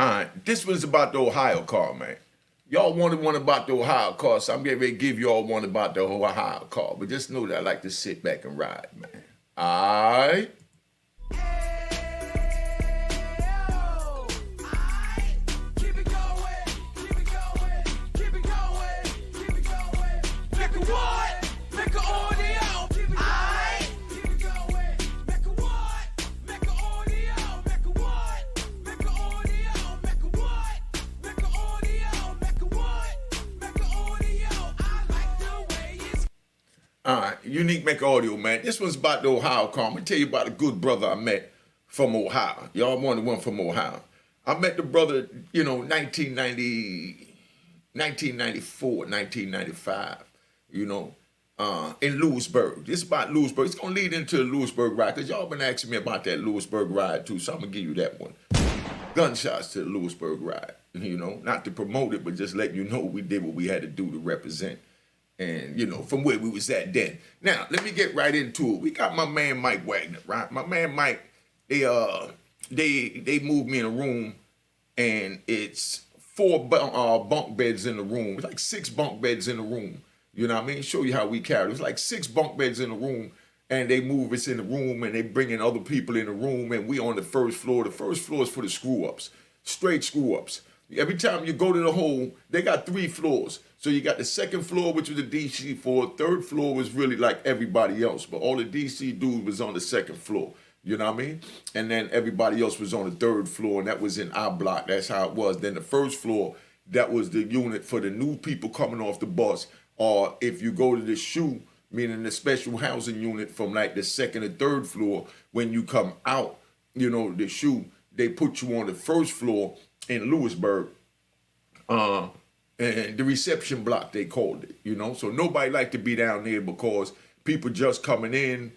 All right, this was about the Ohio car, man. Y'all wanted one about the Ohio car, so I'm getting ready to give y'all one about the Ohio car. But just know that I like to sit back and ride, man. All right? All right, Unique Mecca audio, man. This one's about the Ohio car. I'm gonna tell you about a good brother I met from Ohio. Y'all wanted one from Ohio. I met the brother, 1994, 1995, in Lewisburg. This is about Lewisburg. It's gonna lead into the Lewisburg ride, because y'all been asking me about that Lewisburg ride too, so I'm gonna give you that one. Gunshots to the Lewisburg ride, not to promote it, but just let you know we did what we had to do to represent. And, from where we was at then. Now, let me get right into it. We got my man Mike Wagner, right? My man Mike, they moved me in a room, and it's four bunk beds in the room. It's like 6 bunk beds in the room. You know what I mean? Show you how we carry it. It's like 6 bunk beds in the room, and they move us in the room, and they bring in other people in the room, and we on the first floor. The first floor is for the screw-ups, straight screw-ups. Every time you go to the hole, they got 3 floors. So you got the second floor, which was the DC floor. Third floor was really like everybody else, but all the DC dudes was on the second floor. You know what I mean? And then everybody else was on the third floor, and that was in our block. That's how it was. Then the first floor, that was the unit for the new people coming off the bus. Or if you go to the SHU, meaning the special housing unit from like the second and third floor, when you come out, the SHU, they put you on the first floor in Lewisburg. And the reception block, they called it, So nobody liked to be down there because people just coming in,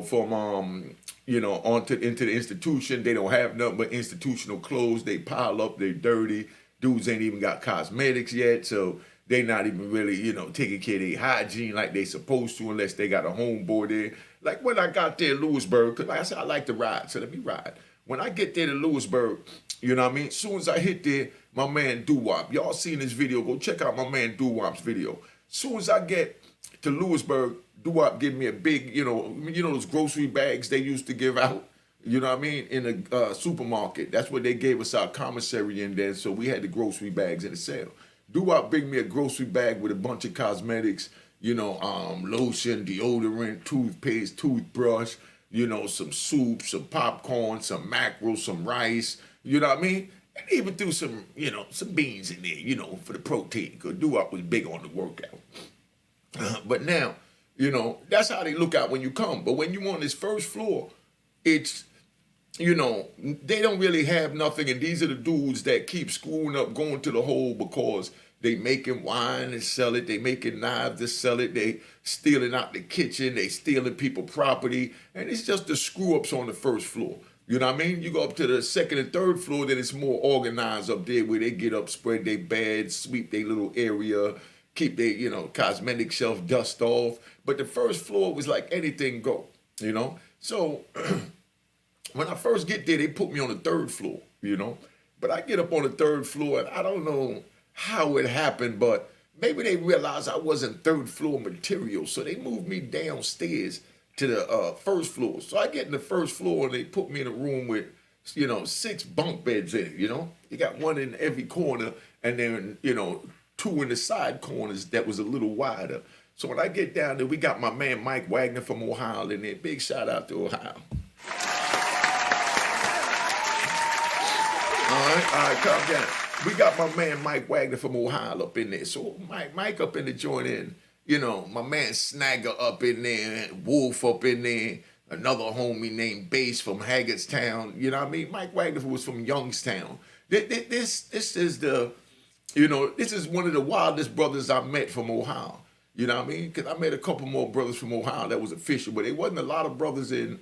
from, into the institution. They don't have nothing but institutional clothes. They pile up, they dirty. Dudes ain't even got cosmetics yet, so they not even really, taking care of their hygiene like they supposed to unless they got a homeboy there. Like when I got there in Lewisburg, because like I said, I like to ride, so let me ride. When I get there to Lewisburg, you know what I mean? As soon as I hit there, my man Doo-Wop. Y'all seen this video, go check out my man Doo-Wop's video. As soon as I get to Lewisburg, Doo-Wop give me a big, those grocery bags they used to give out, in the supermarket. That's what they gave us our commissary in there, so we had the grocery bags in the sale. Doo-Wop bring me a grocery bag with a bunch of cosmetics, lotion, deodorant, toothpaste, toothbrush, some soup, some popcorn, some mackerel, some rice, you know what I mean? And even threw some, some beans in there, for the protein, because Doo-Wop was big on the workout. But now, that's how they look out when you come. But when you on this first floor, it's, they don't really have nothing. And these are the dudes that keep screwing up, going to the hole because they making wine and sell it. They making knives to sell it. They stealing out the kitchen. They stealing people property. And it's just the screw ups on the first floor. You know what I mean? You go up to the second and third floor, then it's more organized up there where they get up, spread their beds, sweep their little area, keep their, cosmetic shelf dust off. But the first floor was like anything go, So when I first get there, they put me on the third floor, But I get up on the third floor, and I don't know how it happened, but maybe they realized I wasn't third floor material, so they moved me downstairs to the first floor. So I get in the first floor, and they put me in a room with, 6 bunk beds in it, You got one in every corner, and then, 2 in the side corners that was a little wider. So when I get down there, we got my man Mike Wagner from Ohio in there. Big shout out to Ohio. All right, calm down. We got my man Mike Wagner from Ohio up in there. So Mike up in the joint in, my man Snagger up in there, Wolf up in there, another homie named Bass from Haggardstown. You know what I mean? Mike Wagner was from Youngstown. This is the, this is one of the wildest brothers I met from Ohio. You know what I mean? Because I met a couple more brothers from Ohio that was official, but there wasn't a lot of brothers in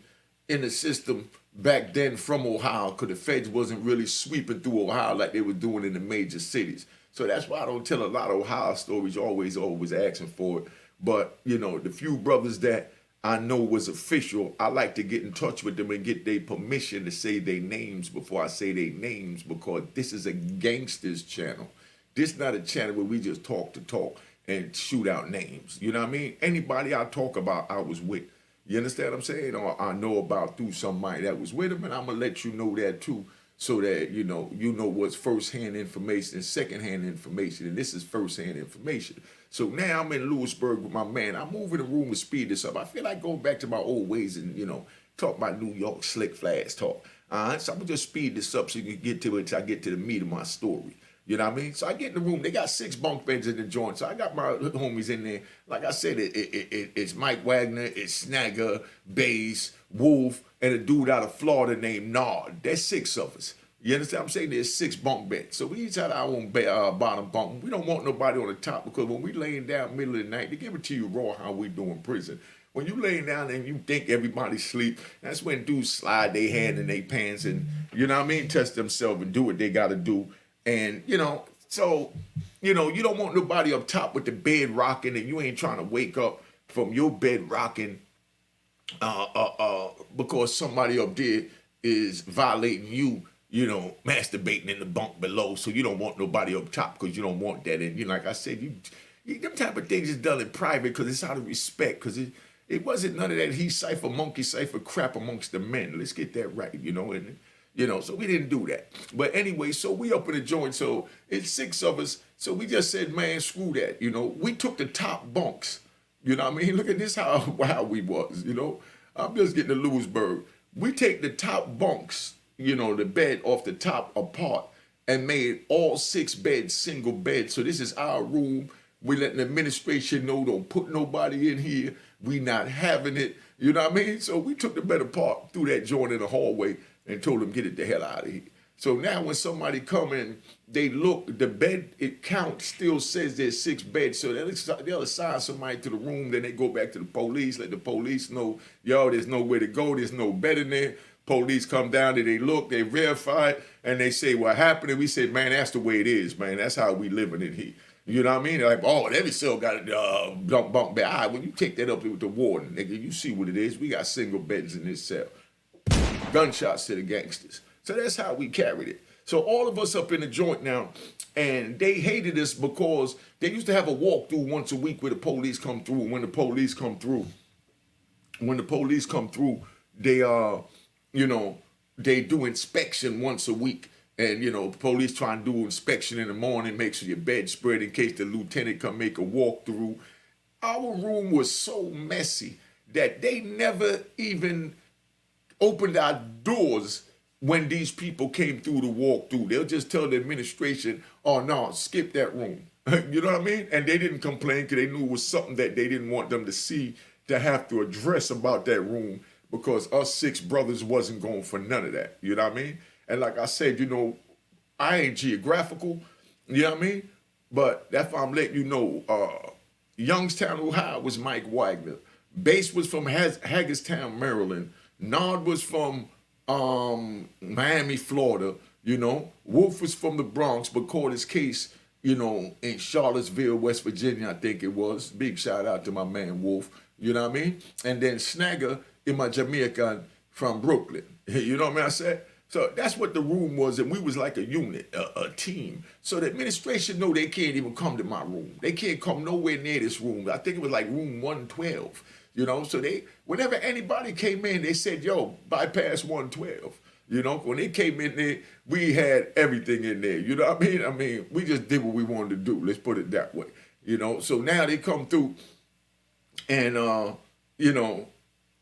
the system back then from Ohio, because the feds wasn't really sweeping through Ohio like they were doing in the major cities. So that's why I don't tell a lot of Ohio stories, always asking for it. But, the few brothers that I know was official, I like to get in touch with them and get their permission to say their names before I say their names, because this is a gangsters channel. This not a channel where we just talk to talk and shoot out names. You know what I mean? Anybody I talk about, I was with. You understand what I'm saying? Or I know about through somebody that was with them, and I'm gonna let you know that too, so that you know what's first-hand information and second-hand information, and this is first-hand information. So now I'm in Lewisburg with my man. I'm moving the room to speed this up. I feel like going back to my old ways and talk about New York slick flash talk. So I'm gonna just speed this up so you can get to it till I get to the meat of my story. You know what I mean? So I get in the room. They got 6 bunk beds in the joint. So I got my homies in there. Like I said, it's Mike Wagner, it's Snagger, Bass, Wolf, and a dude out of Florida named Nard. There's 6 of us. You understand what I'm saying? There's 6 bunk beds. So we each had our own bottom bunk. We don't want nobody on the top, because when we laying down middle of the night, they give it to you raw how we do in prison. When you laying down and you think everybody sleep, that's when dudes slide their hand in their pants and, you know what I mean, test themselves and do what they got to do. And, so, you don't want nobody up top with the bed rocking and you ain't trying to wake up from your bed rocking because somebody up there is violating you, masturbating in the bunk below. So you don't want nobody up top because you don't want that. And, like I said, them type of things is done in private because it's out of respect, because it wasn't none of that he cipher, monkey cipher crap amongst the men. Let's get that right, and so we didn't do that. But anyway, so we up in the joint, so it's 6 of us. So we just said, man, screw that, We took the top bunks, you know what I mean? Look at this, how we was, I'm just getting to Lewisburg. We take the top bunks, the bed off the top apart and made all 6 beds single beds. So this is our room. We letting the administration know, don't put nobody in here. We not having it, you know what I mean? So we took the bed apart, threw that joint in the hallway, and told them, get it the hell out of here. So now when somebody come in, they look, the bed, it counts, still says there's 6 beds. So they'll assign somebody to the room, then they go back to the police, let the police know, yo, there's nowhere to go, there's no bed in there. Police come down and they look, they verify it, and they say, what happened? And we said, man, that's the way it is, man. That's how we living in here. You know what I mean? They're like, oh, every cell got a bunk bed. All right, when you take that up with the warden, nigga, you see what it is. We got single beds in this cell. Gunshots to the gangsters. So that's how we carried it. So all of us up in the joint now, and they hated us because they used to have a walkthrough once a week where the police come through. When the police come through, they do inspection once a week. And, police try and do inspection in the morning, make sure your bed's spread in case the lieutenant come make a walkthrough. Our room was so messy that they never even opened our doors when these people came through the walkthrough. They'll just tell the administration, oh, no, skip that room. You know what I mean? And they didn't complain because they knew it was something that they didn't want them to see, to have to address about that room, because us 6 brothers wasn't going for none of that. You know what I mean? And like I said, I ain't geographical, you know what I mean? But that's why I'm letting you know, Youngstown, Ohio was Mike Wagner. Bass was from Hagerstown, Maryland. Nard was from Miami, Florida, Wolf was from the Bronx, but caught his case, in Charlottesville, West Virginia, I think it was. Big shout out to my man Wolf, you know what I mean? And then Snagger in my Jamaican from Brooklyn, you know what I said? So that's what the room was, and we was like a unit, a team. So the administration know they can't even come to my room. They can't come nowhere near this room. I think it was like room 112. So whenever anybody came in, they said, yo, bypass 112. When they came in there, we had everything in there. You know what I mean? I mean, we just did what we wanted to do. Let's put it that way. So now they come through and,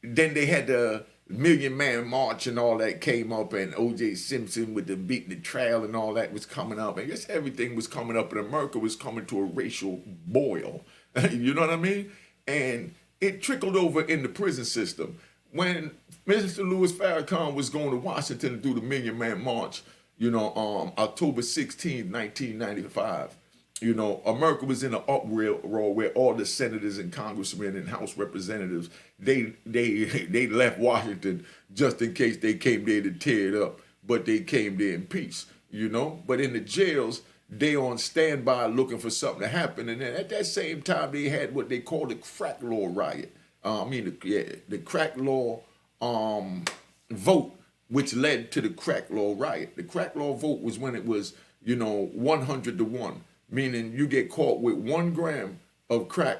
then they had the Million Man March and all that came up, and O.J. Simpson with the beating the trail and all that was coming up. I guess everything was coming up, and America was coming to a racial boil. You know what I mean? And it trickled over in the prison system. When Mr. Louis Farrakhan was going to Washington to do the Million Man March, October 16, 1995, America was in an uproar where all the senators and congressmen and House representatives, they left Washington just in case they came there to tear it up, but they came there in peace, But in the jails, they on standby looking for something to happen. And then at that same time, they had what they called the crack law riot. the crack law vote, which led to the crack law riot. The crack law vote was when it was, 100 to 1, meaning you get caught with 1 gram of crack,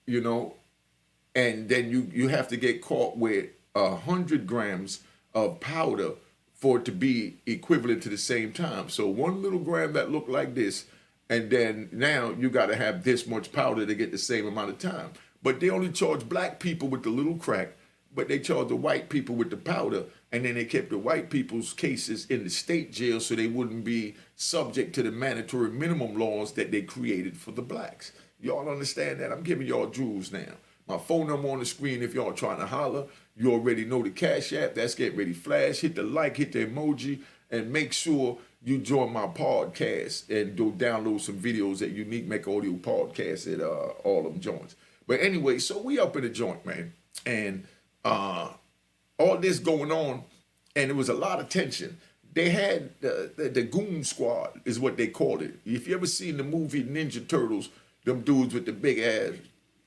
and then you have to get caught with 100 grams of powder for it to be equivalent to the same time. So 1 little gram that looked like this, and then now you got to have this much powder to get the same amount of time. But they only charge black people with the little crack, but they charge the white people with the powder, and then they kept the white people's cases in the state jail so they wouldn't be subject to the mandatory minimum laws that they created for the blacks. Y'all understand that? I'm giving y'all jewels now. My phone number on the screen if y'all trying to holler. You already know the Cash App. That's getting ready to flash. Hit the like, hit the emoji, and make sure you join my podcast and go download some videos at Unique Mecca Audio Podcast at all them joints. But anyway, so we up in the joint, man. And all this going on, and there was a lot of tension. They had the Goon Squad is what they called it. If you ever seen the movie Ninja Turtles, them dudes with the big ass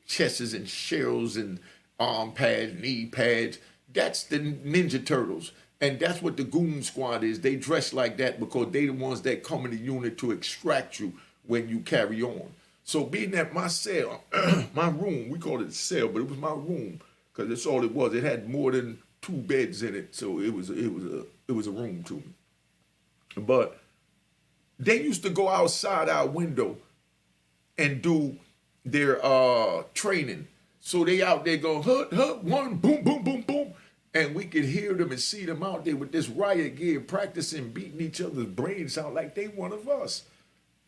chests and shells and arm pads, knee pads, that's the Ninja Turtles. And that's what the Goon Squad is. They dress like that because they the ones that come in the unit to extract you when you carry on. So being at my cell, my room, we called it a cell, but it was my room because that's all it was. It had more than 2 beds in it, so it was a room to me. But they used to go outside our window and do their training. So they out there go hut, one, boom, boom, boom, boom. And we could hear them and see them out there with this riot gear practicing, beating each other's brains out like they one of us.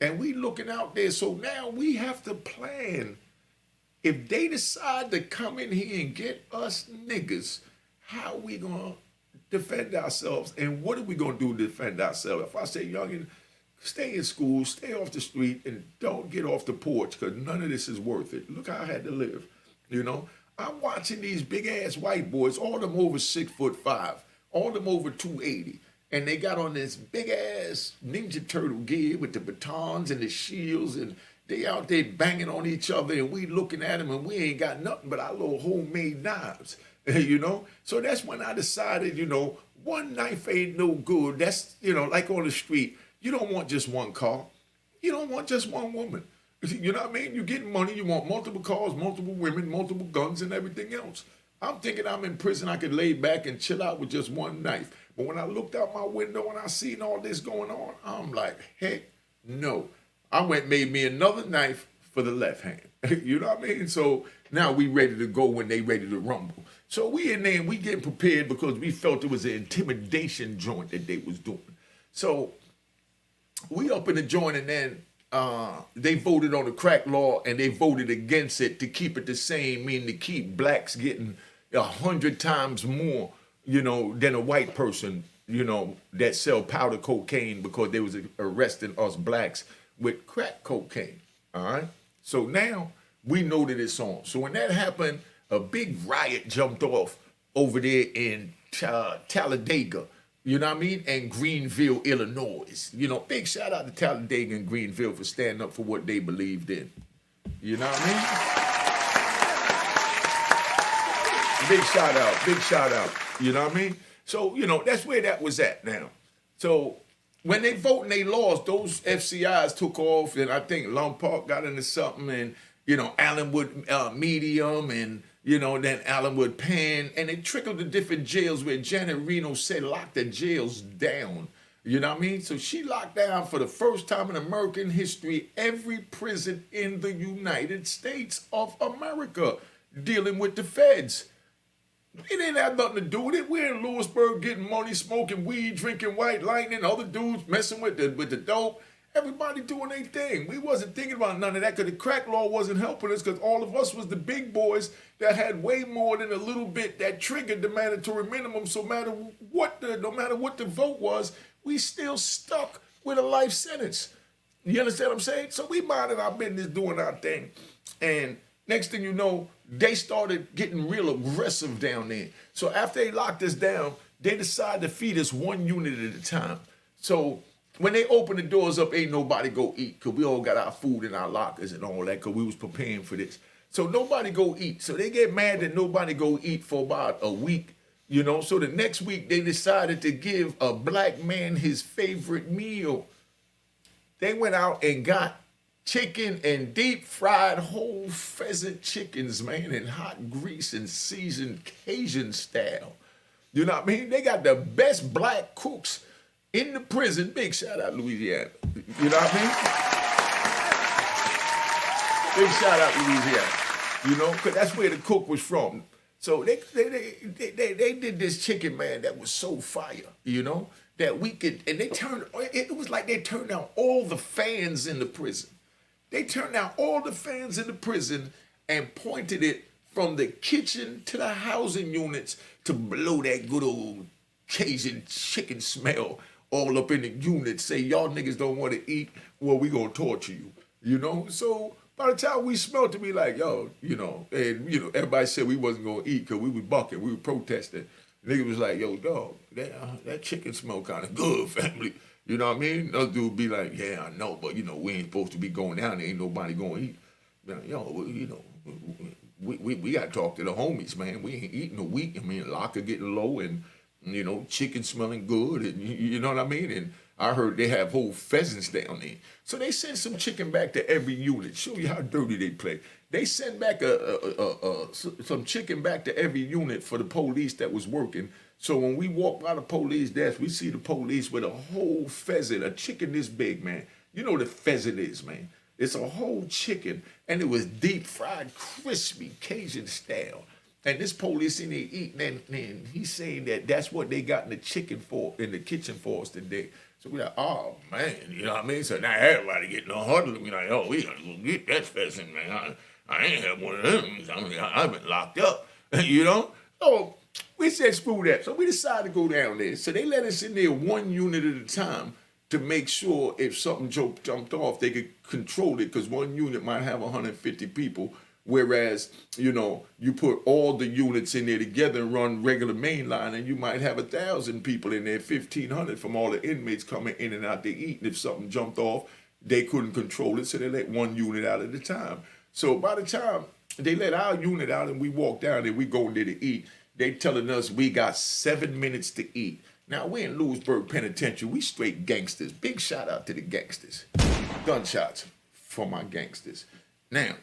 And we looking out there. So now we have to plan. If they decide to come in here and get us niggas, how we gonna defend ourselves? And what are we gonna do to defend ourselves? If I say, youngin', stay in school, stay off the street, and don't get off the porch because none of this is worth it. Look how I had to live, I'm watching these big ass white boys, all of them over 6'5", all of them over 280, and they got on this big ass Ninja Turtle gear with the batons and the shields, and they out there banging on each other, and we looking at them, and we ain't got nothing but our little homemade knives, So that's when I decided, one knife ain't no good. That's, like on the street, you don't want just one car. You don't want just one woman. You know what I mean? You're getting money, you want multiple cars, multiple women, multiple guns, and everything else. I'm thinking I'm in prison, I could lay back and chill out with just one knife. But when I looked out my window and I seen all this going on, I'm like, heck no. I went made me another knife for the left hand. You know what I mean? So now we ready to go when they ready to rumble. So we in there and we getting prepared because we felt it was an intimidation joint that they was doing. So we up in the joint, and then they voted on the crack law and they voted against it to keep it the same, meaning to keep blacks getting 100 times more, than a white person, that sell powder cocaine because they was arresting us blacks with crack cocaine. All right. So now we know that it's on. So when that happened, a big riot jumped off over there in Talladega. You know what I mean? And Greenville, Illinois. Big shout out to Talladega and Greenville for standing up for what they believed in. You know what I mean? Big shout out. You know what I mean? So, that's where that was at now. So when they vote and they lost, those FCIs took off, and I think Long Park got into something, and, Allenwood Medium, and, then Allenwood Penn, and it trickled to different jails where Janet Reno said lock the jails down. You know what I mean? So she locked down for the first time in American history every prison in the United States of America, dealing with the feds. It didn't have nothing to do with it. We're in Lewisburg getting money, smoking weed, drinking White Lightning, other dudes messing with the dope. Everybody doing their thing. We wasn't thinking about none of that because the crack law wasn't helping us because all of us was the big boys that had way more than a little bit that triggered the mandatory minimum. So no matter what the vote was, we still stuck with a life sentence. You understand what I'm saying? So we minded our business doing our thing. And next thing you know, they started getting real aggressive down there. So after they locked us down, they decided to feed us one unit at a time. So when they opened the doors up, ain't nobody go eat because we all got our food in our lockers and all that because we was preparing for this. So nobody go eat. So they get mad that nobody go eat for about a week, you know. So the next week they decided to give a black man his favorite meal. They went out and got chicken and deep fried whole pheasant chickens, man, in hot grease and seasoned Cajun style. You know what I mean? They got the best black cooks in the prison. Big shout out Louisiana. You know what I mean? Big shout out Louisiana. You know, because that's where the cook was from. So they did this chicken, man, that was so fire, you know, that we could, and it was like they turned down all the fans in the prison. They turned down all the fans in the prison and pointed it from the kitchen to the housing units to blow that good old Cajun chicken smell all up in the units. Say, y'all niggas don't want to eat, well, we gonna torture you, you know? So by the time we smelled it, we like, yo, you know, and, you know, everybody said we wasn't gonna eat because we were bucking, we were protesting. Nigga was like, yo, dog, that chicken smell kind of good, family. You know what I mean? Other dude be like, yeah, I know, but, you know, we ain't supposed to be going down there. Ain't nobody going to eat. Yo, you know, we got to talk to the homies, man. We ain't eating a week. I mean, locker getting low and, you know, chicken smelling good. And you know what I mean? And I heard they have whole pheasants down there. So they send some chicken back to every unit. Show you how dirty they play. They send back some chicken back to every unit for the police that was working. So when we walk by the police desk, we see the police with a whole pheasant, a chicken this big, man. You know what a pheasant is, man. It's a whole chicken, and it was deep fried, crispy, Cajun style. And this police in there eating, and he's saying that that's what they got in the kitchen for us today. So we're like, oh, man, you know what I mean? So now everybody getting a huddle. We're like, oh, we got to go get that pheasant, man. I ain't had one of them. I mean, I've been locked up, you know? So we said, screw that. So we decided to go down there. So they let us in there one unit at a time to make sure if something jumped off, they could control it, because one unit might have 150 people, whereas, you know, you put all the units in there together and run regular mainline, and you might have 1,000 people in there, 1,500 from all the inmates coming in and out to eat. And if something jumped off, they couldn't control it, so they let one unit out at a time. So by the time they let our unit out and we walk down there, we go in there to eat, they telling us we got 7 minutes to eat. Now, we're in Lewisburg Penitentiary. We straight gangsters. Big shout out to the gangsters. Gunshots for my gangsters. Now,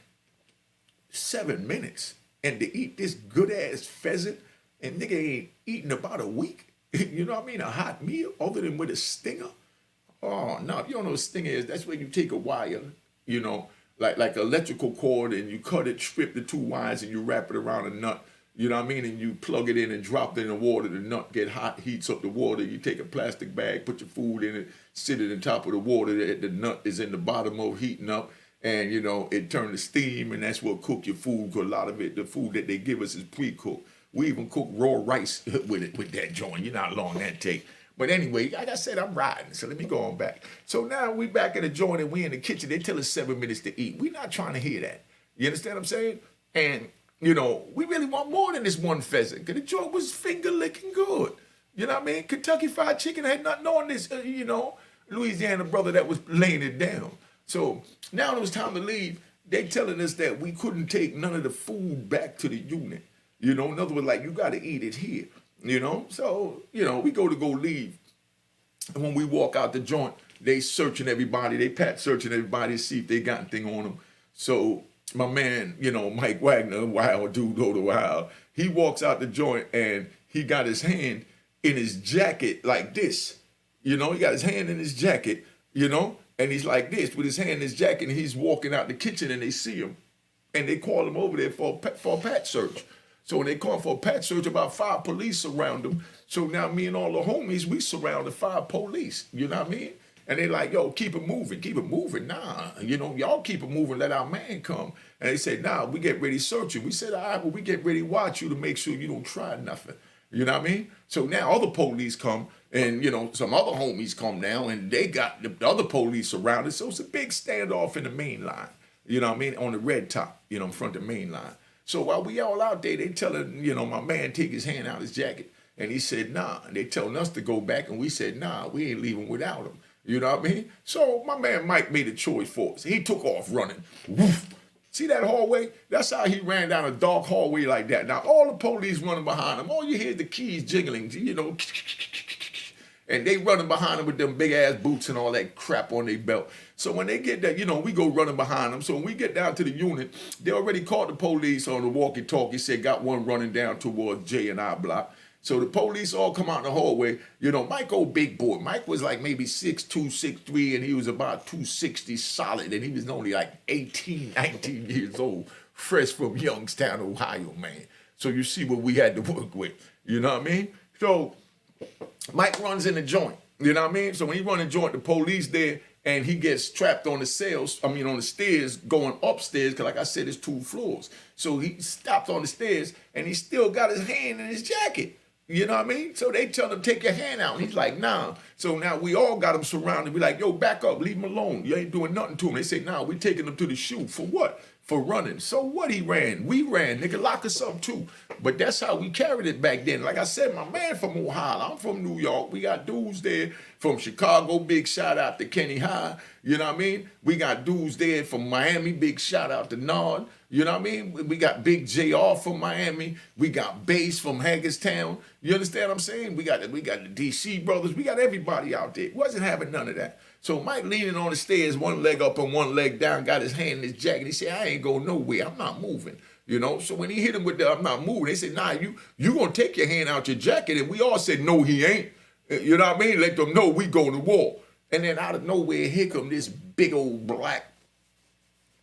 7 minutes and to eat this good-ass pheasant, and nigga ain't eating about a week. You know what I mean? A hot meal other than with a stinger. Oh, no, if you don't know what a stinger is, that's where you take a wire, you know, like electrical cord, and you cut it, strip the two wires, and you wrap it around a nut. You know what I mean? And you plug it in and drop it in the water. The nut get hot, heats up the water. You take a plastic bag, put your food in it, sit it on top of the water. The nut is in the bottom of heating up. And, you know, it turns to steam, and that's what cook your food, because a lot of it, the food that they give us is pre-cooked. We even cook raw rice with that joint. You know how long that take. But anyway, like I said, I'm riding, so let me go on back. So now we back in the joint, and we in the kitchen. They tell us 7 minutes to eat. We're not trying to hear that. You understand what I'm saying? And, you know, we really want more than this one pheasant, because the joint was finger-licking good. You know what I mean? Kentucky Fried Chicken had nothing on this, you know, Louisiana brother that was laying it down. So now it was time to leave. They telling us that we couldn't take none of the food back to the unit. You know, in other words, like, you got to eat it here. You know, so, you know, we go leave. And when we walk out the joint, they searching everybody. They pat searching everybody to see if they got anything on them. So my man, you know, Mike Wagner, wild dude, go to wild, he walks out the joint and he got his hand in his jacket like this. You know, he got his hand in his jacket, you know, and he's like this with his hand in his jacket, and he's walking out the kitchen, and they see him. And they call him over there for a pat search. So when they call for a pat search, about 5 police surround them. So now me and all the homies, we surrounded 5 police. You know what I mean? And they like, yo, keep it moving, keep it moving. Nah, you know, y'all keep it moving, let our man come. And they said, nah, we get ready searching. We said, all right, well, we get ready to watch you to make sure you don't try nothing. You know what I mean? So now other police come, and, you know, some other homies come now, and they got the other police surrounded. So it's a big standoff in the main line. You know what I mean? On the red top, you know, in front of the main line. So while we all out there, they telling, you know, my man take his hand out of his jacket, and he said, nah. And they telling us to go back, and we said, nah, we ain't leaving without him. You know what I mean? So my man Mike made a choice for us. He took off running. Woof. See that hallway? That's how he ran down a dark hallway like that. Now, all the police running behind him. All you hear is the keys jiggling, you know, and they running behind him with them big ass boots and all that crap on their belt. So when they get that, you know, we go running behind them. So when we get down to the unit, they already called the police on the walkie-talkie, said got one running down towards J and I block. So the police all come out in the hallway. You know, Mike, old big boy. Mike was like maybe 6'2", 6'3", and he was about 260 solid, and he was only like 18, 19 years old, fresh from Youngstown, Ohio, man. So you see what we had to work with. You know what I mean? So Mike runs in the joint. You know what I mean? So when he run in the joint, the police there, and he gets trapped on the on the stairs going upstairs, because like I said, it's 2 floors. So he stopped on the stairs, and he still got his hand in his jacket. You know what I mean? So they tell him, take your hand out. And he's like, nah. So now we all got him surrounded. We like, yo, back up. Leave him alone. You ain't doing nothing to him. They say, nah, we taking him to the shoe. For what? For running. So what he ran? We ran. Nigga, lock us up too. But that's how we carried it back then. Like I said, my man from Ohio. I'm from New York. We got dudes there from Chicago. Big shout out to Kenny High. You know what I mean? We got dudes there from Miami. Big shout out to Nard. You know what I mean? We got Big JR from Miami. We got Bass from Hagerstown. You understand what I'm saying? We got the DC brothers. We got everybody out there. Wasn't having none of that. So Mike leaning on the stairs, one leg up and one leg down, got his hand in his jacket. He said, I ain't going nowhere. I'm not moving. You know? So when he hit him with the I'm not moving, they said, nah, you going to take your hand out your jacket. And we all said, no, he ain't. You know what I mean? Let them know we going to war. And then out of nowhere, here come this big old black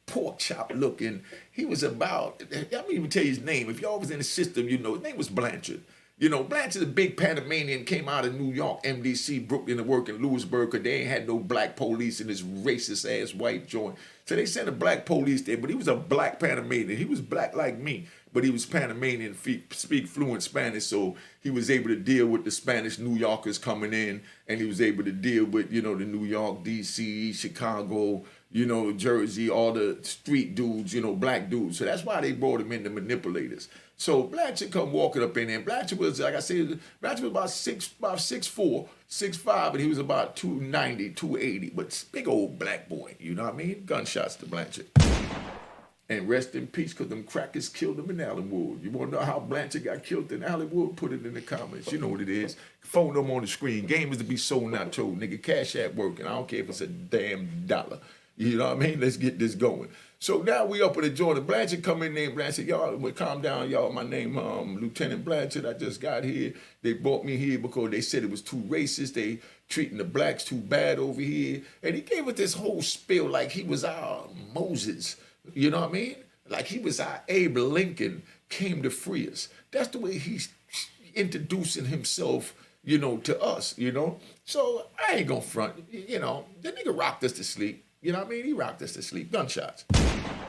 pork chop looking. He was about, I'm not even tell you his name. If y'all was in the system, you know, his name was Blanchard. You know, Blanchard's a big Panamanian, came out of New York, MDC, Brooklyn, to work in Lewisburg, because they ain't had no black police in this racist ass white joint. So they sent a black police there, but he was a black Panamanian. He was black like me, but he was Panamanian, speak fluent Spanish, so he was able to deal with the Spanish New Yorkers coming in, and he was able to deal with, you know, the New York, DC, Chicago, you know, Jersey, all the street dudes, you know, black dudes. So that's why they brought him in, the manipulators. So Blanchard come walking up in there. Blanchard was, like I said, Blanchard was about 6'4", 6'5", and he was about 290, 280. But big old black boy, you know what I mean? Gunshots to Blanchard. And rest in peace, because them crackers killed him in Allenwood. You want to know how Blanchard got killed in Allenwood? Put it in the comments. You know what it is. Phone number on the screen. Game is to be sold, not told. Nigga, Cash App working. I don't care if it's a damn dollar. You know what I mean? Let's get this going. So now we up in the joint. Blanchard come in there. Blanchard, y'all, calm down, y'all. My name, Lieutenant Blanchard. I just got here. They brought me here because they said it was too racist. They treating the blacks too bad over here. And he gave us this whole spiel like he was our Moses. You know what I mean? Like he was our Abe Lincoln, came to free us. That's the way he's introducing himself, you know, to us, you know? So I ain't gonna front, you know. The nigga rocked us to sleep. You know what I mean? He rocked us to sleep. Gunshots.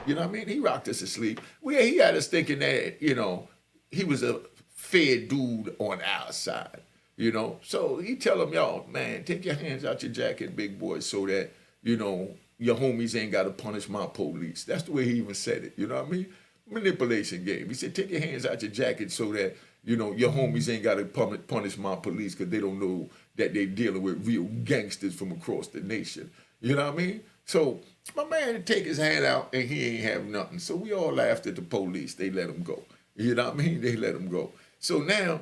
You know what I mean? He rocked us to sleep. He had us thinking that, you know, he was a fair dude on our side, you know? So he tell them, y'all, man, take your hands out your jacket, big boy, so that, you know, your homies ain't got to punish my police. That's the way he even said it, you know what I mean? Manipulation game. He said, take your hands out your jacket so that, you know, your homies ain't got to punish my police because they don't know that they dealing with real gangsters from across the nation. You know what I mean? So my man take his hand out and he ain't have nothing. So we all laughed at the police. They let him go. You know what I mean? They let him go. So now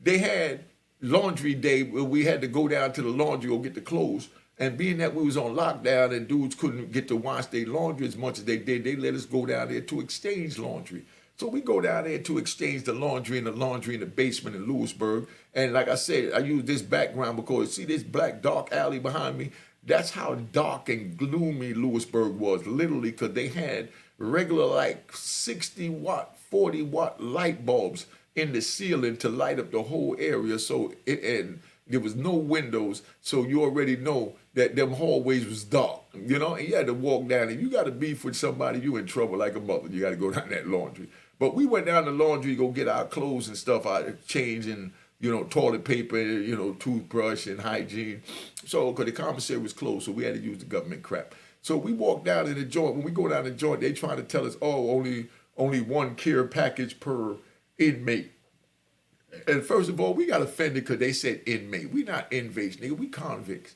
they had laundry day where we had to go down to the laundry or get the clothes. And being that we was on lockdown and dudes couldn't get to wash their laundry as much as they did, they let us go down there to exchange laundry. So we go down there to exchange the laundry in the basement in Lewisburg. And like I said, I use this background because see this black dark alley behind me? That's how dark and gloomy Lewisburg was, literally, because they had regular like 60-watt, 40-watt light bulbs in the ceiling to light up the whole area. So and there was no windows, so you already know that them hallways was dark, you know? And you had to walk down, and you got to beef with somebody, you in trouble like a mother. You got to go down that laundry. But we went down the laundry to go get our clothes and stuff, our change and, you know, toilet paper, you know, toothbrush and hygiene. So, because the commissary was closed, so we had to use the government crap. So we walked down in the joint. When we go down the joint, they trying to tell us, oh, only one care package per inmate. And first of all, we got offended because they said inmate. We not inmates, nigga. We convicts.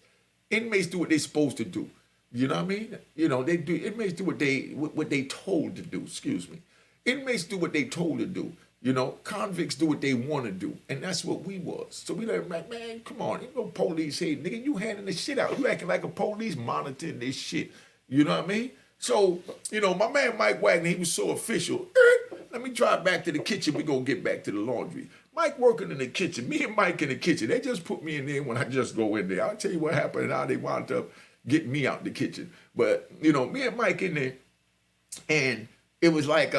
Inmates do what they supposed to do. You know what I mean? You know, they do, inmates do what they told to do, excuse me. Inmates do what they told to do. You know, convicts do what they want to do. And that's what we was. So we like, man, come on, ain't no police here, nigga. You handing the shit out. You acting like a police monitoring this shit. You know what I mean? So, you know, my man Mike Wagner, he was so official. Let me drive back to the kitchen. We gonna get back to the laundry. Mike working in the kitchen. Me and Mike in the kitchen. They just put me in there when I just go in there. I'll tell you what happened and how they wound up getting me out the kitchen. But, you know, me and Mike in there, and it was like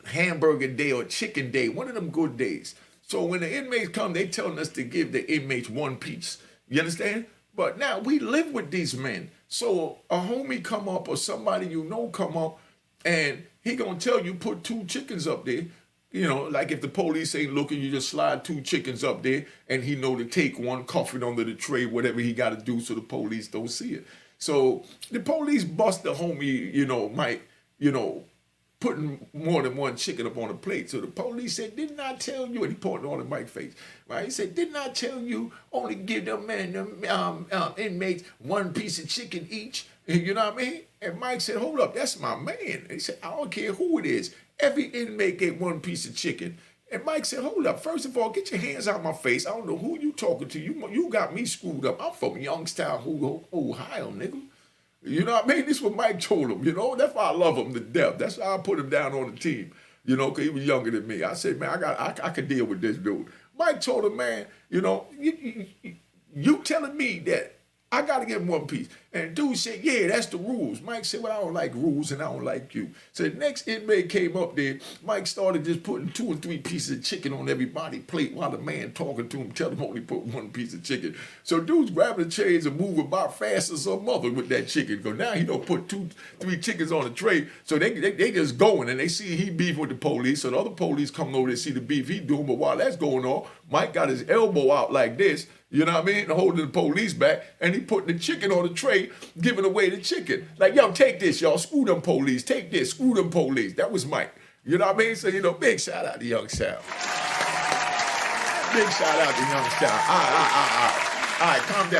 hamburger day or chicken day, one of them good days. So when the inmates come, they telling us to give the inmates one piece. You understand? But now we live with these men. So a homie come up or somebody you know come up and he gonna tell you put 2 chickens up there. You know, like if the police ain't looking, you just slide 2 chickens up there and he know to take one, cuff it under the tray, whatever he got to do so the police don't see it. So the police bust the homie, you know, Mike, you know, putting more than 1 chicken up on a plate. So the police said, didn't I tell you, and he pointed on Mike's face, right? He said, didn't I tell you only give them men, inmates 1 piece of chicken each? You know what I mean? And Mike said, hold up, that's my man. And he said, I don't care who it is. Every inmate get 1 piece of chicken. And Mike said, hold up, first of all, get your hands out my face. I don't know who you talking to. You got me screwed up. I'm from Youngstown, Ohio, nigga. You know what I mean? This is what Mike told him, you know? That's why I love him to death. That's why I put him down on the team, you know, because he was younger than me. I said, man, I can deal with this dude. Mike told him, man, you know, you telling me that I got to get 1 piece. And dude said, yeah, that's the rules. Mike said, well, I don't like rules and I don't like you. So the next inmate came up there. Mike started just putting 2 or 3 pieces of chicken on everybody's plate while the man talking to him, telling him only put 1 piece of chicken. So dude's grabbing the trays and moving about fast as some mother with that chicken. Because now he don't put 2, 3 chickens on the tray. So they just going and they see he beefing with the police. So the other police come over to see the beef he doing. But while that's going on, Mike got his elbow out like this. You know what I mean? Holding the police back, and he putting the chicken on the tray, giving away the chicken. Like, yo, take this, y'all. Screw them police. Take this. Screw them police. That was Mike. You know what I mean? So, you know, big shout out to Youngstown. Big shout out to Youngstown. All right, calm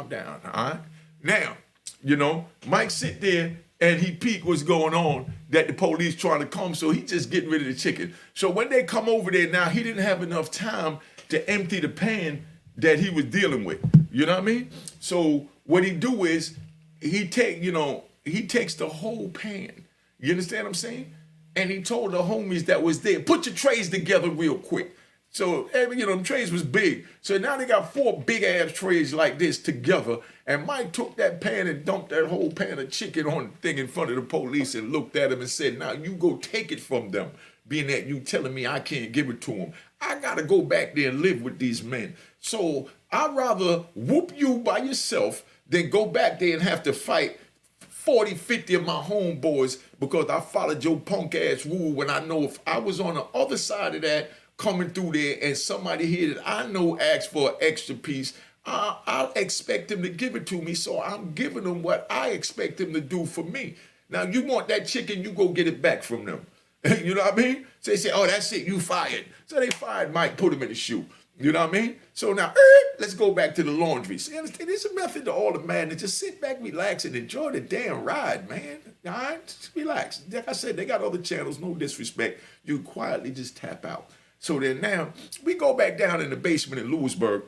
down. All right? Now, you know, Mike sit there, and he peek what's going on, that the police trying to come, so he just getting rid of the chicken. So when they come over there now, he didn't have enough time to empty the pan that he was dealing with. You know what I mean? So what he do is he takes the whole pan. You understand what I'm saying? And he told the homies that was there, put your trays together real quick. So, you know, the trays was big. So now they got 4 big ass trays like this together. And Mike took that pan and dumped that whole pan of chicken on the thing in front of the police and looked at him and said, now you go take it from them. Being that you telling me I can't give it to them. I got to go back there and live with these men. So I'd rather whoop you by yourself than go back there and have to fight 40, 50 of my homeboys because I followed your punk ass rule when I know if I was on the other side of that coming through there and somebody here that I know asked for an extra piece, I'll expect them to give it to me. So I'm giving them what I expect them to do for me. Now you want that chicken, you go get it back from them. You know what I mean? So they say, oh, that's it, you fired. So they fired Mike, put him in the shoe. You know what I mean? So now, let's go back to the laundry. See, understand? There's a method to all the madness. Just sit back, relax, and enjoy the damn ride, man. All right? Just relax. Like I said, they got other channels, no disrespect. You quietly just tap out. So then now, we go back down in the basement in Lewisburg,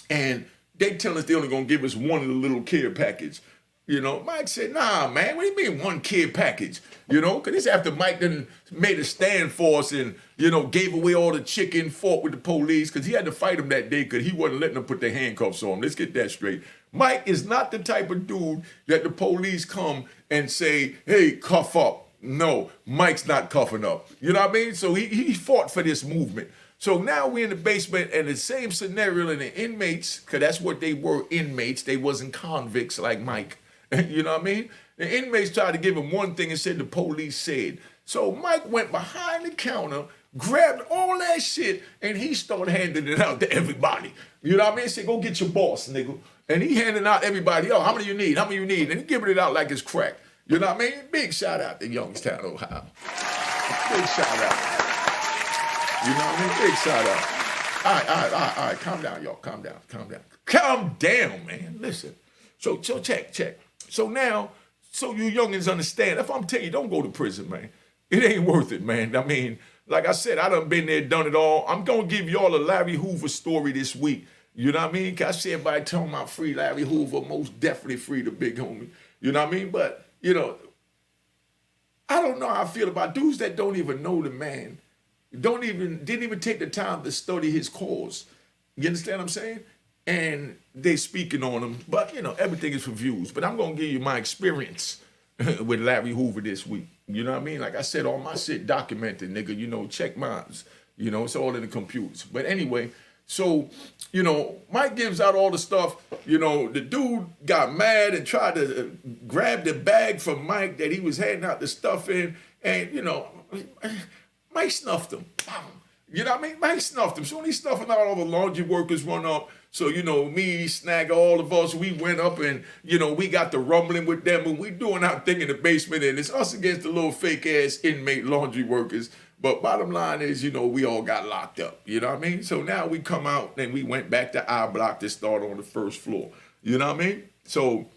and they tell us they're only going to give us 1 little care package. You know, Mike said, nah, man, what do you mean 1 kid package? You know, because this after Mike done made a stand for us and, you know, gave away all the chicken, fought with the police, because he had to fight him that day because he wasn't letting them put their handcuffs on him. Let's get that straight. Mike is not the type of dude that the police come and say, hey, cuff up. No, Mike's not cuffing up. You know what I mean? So he fought for this movement. So now we're in the basement and the same scenario in the inmates, because that's what they were, inmates. They wasn't convicts like Mike. You know what I mean? The inmates tried to give him one thing and said the police said. So Mike went behind the counter, grabbed all that shit, and he started handing it out to everybody. You know what I mean? He said, go get your boss, nigga. And he handing out everybody, yo, how many you need? How many you need? And he giving it out like it's crack. You know what I mean? Big shout out to Youngstown, Ohio. Big shout out. You know what I mean? Big shout out. All right. Calm down, y'all. Calm down, man. Listen. So check. So now, so you youngins understand. If I'm telling you, don't go to prison, man. It ain't worth it, man. I mean, like I said, I done been there, done it all. I'm gonna give y'all a Larry Hoover story this week. You know what I mean? Cause I see everybody talking about free Larry Hoover, most definitely free the big homie. You know what I mean? But, you know, I don't know how I feel about dudes that don't even know the man. Didn't even take the time to study his cause. You understand what I'm saying? And they speaking on him. But, you know, everything is for views. But I'm gonna give you my experience with Larry Hoover this week. You know what I mean? Like I said, all my shit documented, nigga. You know, check mines. You know, it's all in the computers. But anyway, so, you know, Mike gives out all the stuff. You know, the dude got mad and tried to grab the bag from Mike that he was handing out the stuff in. And, you know, Mike snuffed him. You know what I mean? Mike snuffed him. So when he's snuffing out, all the laundry workers run up. So, you know, me, Snagger, all of us, we went up and, you know, we got the rumbling with them and we doing our thing in the basement and it's us against the little fake ass inmate laundry workers. But bottom line is, you know, we all got locked up. You know what I mean? So now we come out and we went back to our block to start on the first floor. You know what I mean? So,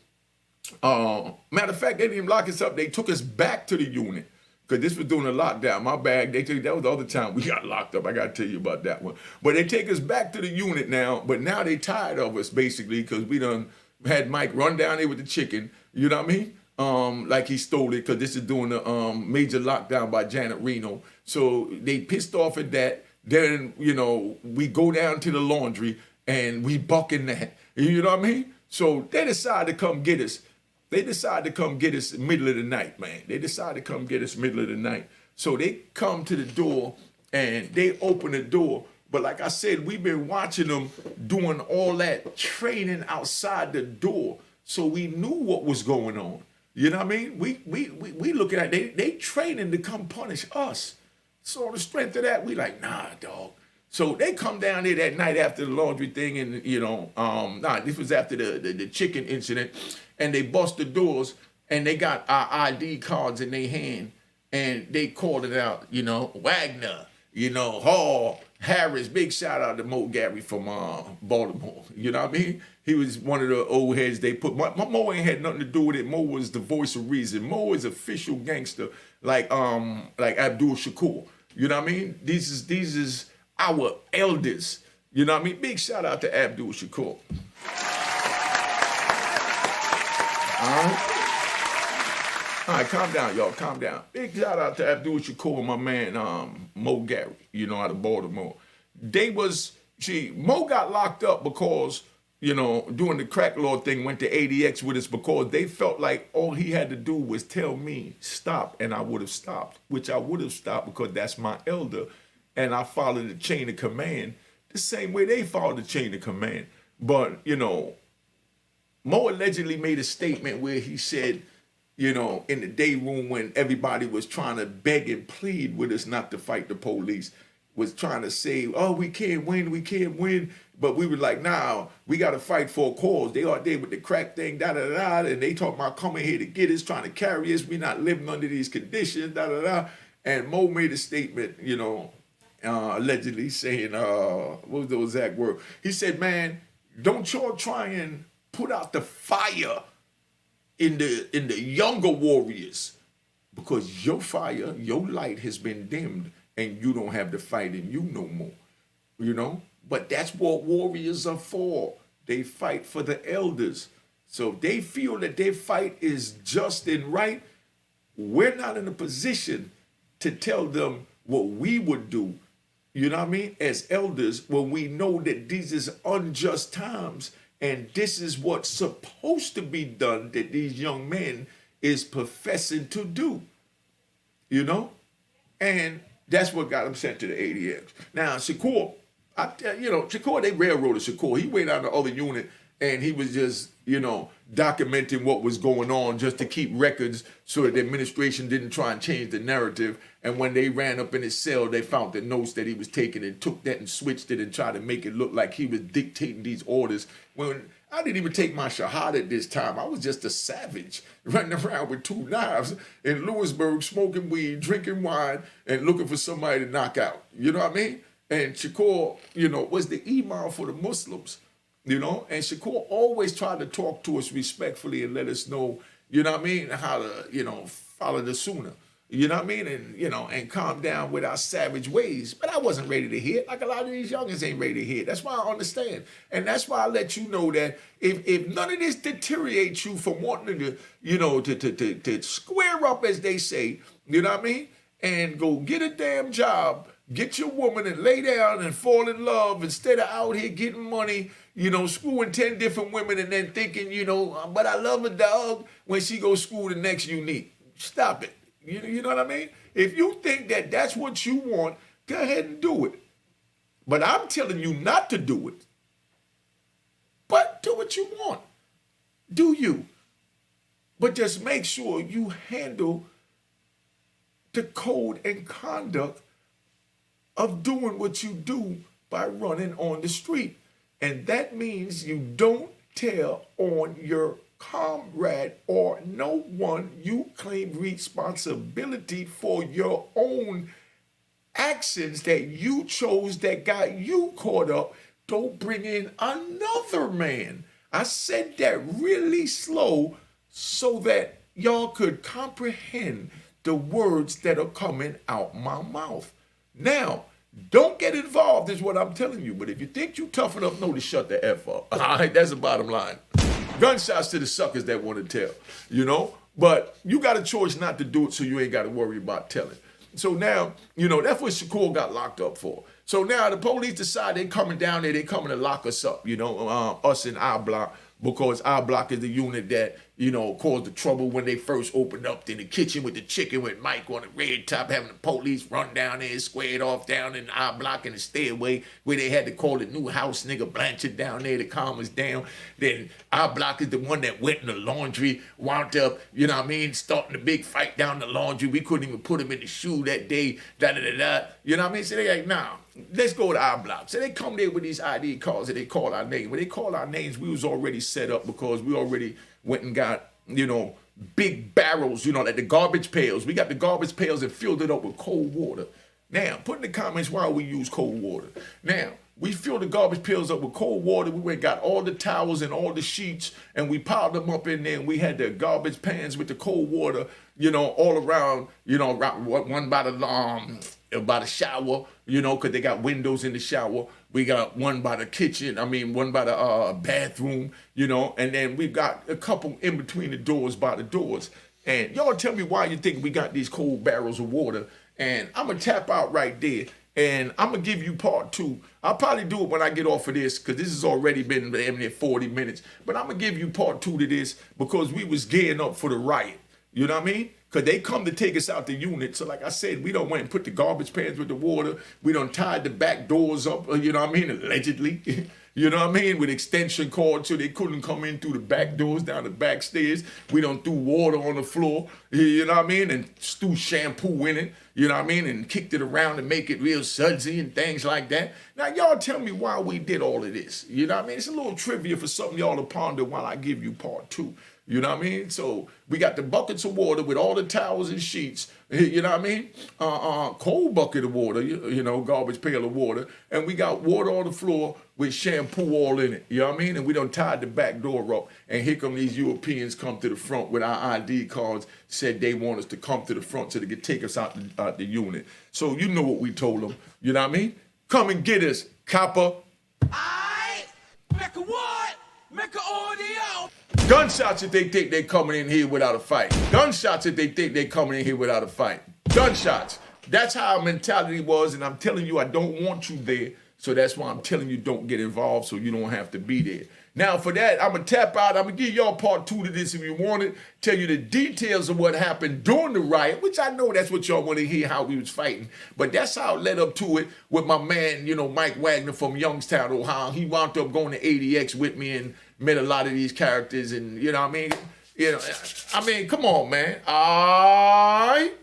matter of fact, they didn't even lock us up. They took us back to the unit. Because this was during the lockdown. My bag, that was the other time we got locked up. I got to tell you about that one. But they take us back to the unit now. But now they tired of us, basically, because we done had Mike run down there with the chicken. You know what I mean? Like he stole it, because this is during the major lockdown by Janet Reno. So they pissed off at that. Then, you know, we go down to the laundry and we bucking that. You know what I mean? So they decided to come get us. They decided to come get us middle of the night, man. They decided to come get us middle of the night. So they come to the door and they open the door. But like I said, we've been watching them doing all that training outside the door. So we knew what was going on. You know what I mean? We looking at they training to come punish us. So on the strength of that, we like, nah, dog. So they come down there that night after the laundry thing and, you know, this was after the chicken incident. And they bust the doors and they got our ID cards in their hand and they called it out, you know, Wagner, you know, Hall, Harris, big shout out to Mo Gary from Baltimore. You know what I mean? He was one of the old heads they put. Mo ain't had nothing to do with it. Mo was the voice of reason. Mo is official gangster like Abdul Shakur. You know what I mean? These is our elders. You know what I mean? Big shout out to Abdul Shakur. All right, calm down, y'all. Calm down. Big shout out to Abdul Shakur and my man Mo Gary, you know, out of Baltimore. Mo got locked up because, you know, doing the crack law thing, went to ADX with us because they felt like all he had to do was tell me, stop, and I would have stopped, which I would have stopped because that's my elder. And I followed the chain of command the same way they followed the chain of command. But, you know, Mo allegedly made a statement where he said, you know, in the day room when everybody was trying to beg and plead with us not to fight the police, was trying to say, oh, we can't win. But we were like, nah, we got to fight for a cause. They out there with the crack thing, da-da-da, and they talking about coming here to get us, trying to carry us. We not living under these conditions, da-da-da. And Mo made a statement, you know, allegedly saying, what was the exact word? He said, man, don't y'all try and put out the fire in the younger warriors, because your fire, your light has been dimmed and you don't have the fight in you no more, you know? But that's what warriors are for. They fight for the elders. So if they feel that their fight is just and right, we're not in a position to tell them what we would do, you know what I mean, as elders, when we know that these is unjust times. And this is what's supposed to be done that these young men is professing to do, you know? And that's what got him sent to the ADX. Now, Shakur, Shakur, they railroaded Shakur. He went out the other unit and he was just, you know, documenting what was going on just to keep records so that the administration didn't try and change the narrative. And when they ran up in his cell, they found the notes that he was taking and took that and switched it and tried to make it look like he was dictating these orders. When I didn't even take my shahada this time. I was just a savage running around with 2 knives in Lewisburg, smoking weed, drinking wine, and looking for somebody to knock out. You know what I mean? And Shakur, you know, was the imam for the Muslims. you know, and Shakur always tried to talk to us respectfully and let us know, you know what I mean, how to, you know, follow the sunnah. You know what I mean? And, you know, and calm down with our savage ways. But I wasn't ready to hear it. Like a lot of these youngins ain't ready to hear it. That's why I understand. And that's why I let you know that if none of this deteriorates you from wanting to, you know, to square up, as they say, you know what I mean? And go get a damn job, get your woman and lay down and fall in love instead of out here getting money, you know, screwing 10 different women and then thinking, you know, but I love a dog when she goes screw the next Unique. Stop it. You know what I mean? If you think that that's what you want, go ahead and do it. But I'm telling you not to do it. But do what you want. Do you. But just make sure you handle the code and conduct of doing what you do by running on the street. And that means you don't tell on your comrade or no one. You claim responsibility for your own actions that you chose that got you caught up. Don't bring in another man. I said that really slow so that y'all could comprehend the words that are coming out my mouth. Now, don't get involved is what I'm telling you. But if you think you tough enough, know to shut the F up. All right, that's the bottom line. Gunshots to the suckers that want to tell, you know. But you got a choice not to do it, so you ain't got to worry about telling. So now, you know, that's what Shakur got locked up for. So now the police decide they coming down there, they coming to lock us up, you know, us in our block, because our block is the unit that, you know, caused the trouble when they first opened up in the kitchen with the chicken with Mike on the red top, having the police run down there and squared off down in our block in the stairway where they had to call the new house nigga Blanchard down there to calm us down. Then our block is the one that went in the laundry, wound up, you know what I mean, starting a big fight down the laundry. We couldn't even put him in the shoe that day, da-da-da-da. You know what I mean? So they like, nah, let's go to our block. So they come there with these ID cards and they call our name. When they call our names, we was already set up because we already went and got, you know, big barrels, you know, like the garbage pails. We got the garbage pails and filled it up with cold water. Now, put in the comments why we use cold water. Now, we filled the garbage pails up with cold water. We went got all the towels and all the sheets, and we piled them up in there, and we had the garbage pans with the cold water, you know, all around, you know, one by the shower, you know, because they got windows in the shower. We got one by the kitchen, one by the bathroom, you know, and then we got a couple in between the doors by the doors. And y'all tell me why you think we got these cold barrels of water. And I'm going to tap out right there, and I'm going to give you part two. I'll probably do it when I get off of this, because this has already been damn near 40 minutes. But I'm going to give you part two to this, because we was gearing up for the riot. You know what I mean? Because they come to take us out the unit. So like I said, we done went and put the garbage pans with the water. We done tied the back doors up, you know what I mean, allegedly. You know what I mean? With extension cords so they couldn't come in through the back doors, down the back stairs. We done threw water on the floor, you know what I mean? And threw shampoo in it, you know what I mean? And kicked it around to make it real sudsy and things like that. Now, y'all tell me why we did all of this. You know what I mean? It's a little trivia for something y'all to ponder while I give you part two. You know what I mean? So we got the buckets of water with all the towels and sheets, you know what I mean? Cold bucket of water, you know, garbage pail of water. And we got water on the floor with shampoo all in it, you know what I mean? And we done tied the back door up. And here come these Europeans come to the front with our ID cards, said they want us to come to the front so they could take us out the unit. So you know what we told them, you know what I mean? Come and get us, copper. Mecca what? Mecca audio. Gunshots if they think they coming in here without a fight. Gunshots if they think they coming in here without a fight. Gunshots. That's how our mentality was, and I'm telling you I don't want you there, so that's why I'm telling you don't get involved so you don't have to be there. Now for that, I'm going to tap out. I'm going to give y'all part two to this if you want it. Tell you the details of what happened during the riot, which I know that's what y'all want to hear, how we was fighting. But that's how it led up to it with my man, you know, Mike Wagner from Youngstown, Ohio. He wound up going to ADX with me and met a lot of these characters, and you know what I mean? You know, I mean, come on, man. All right.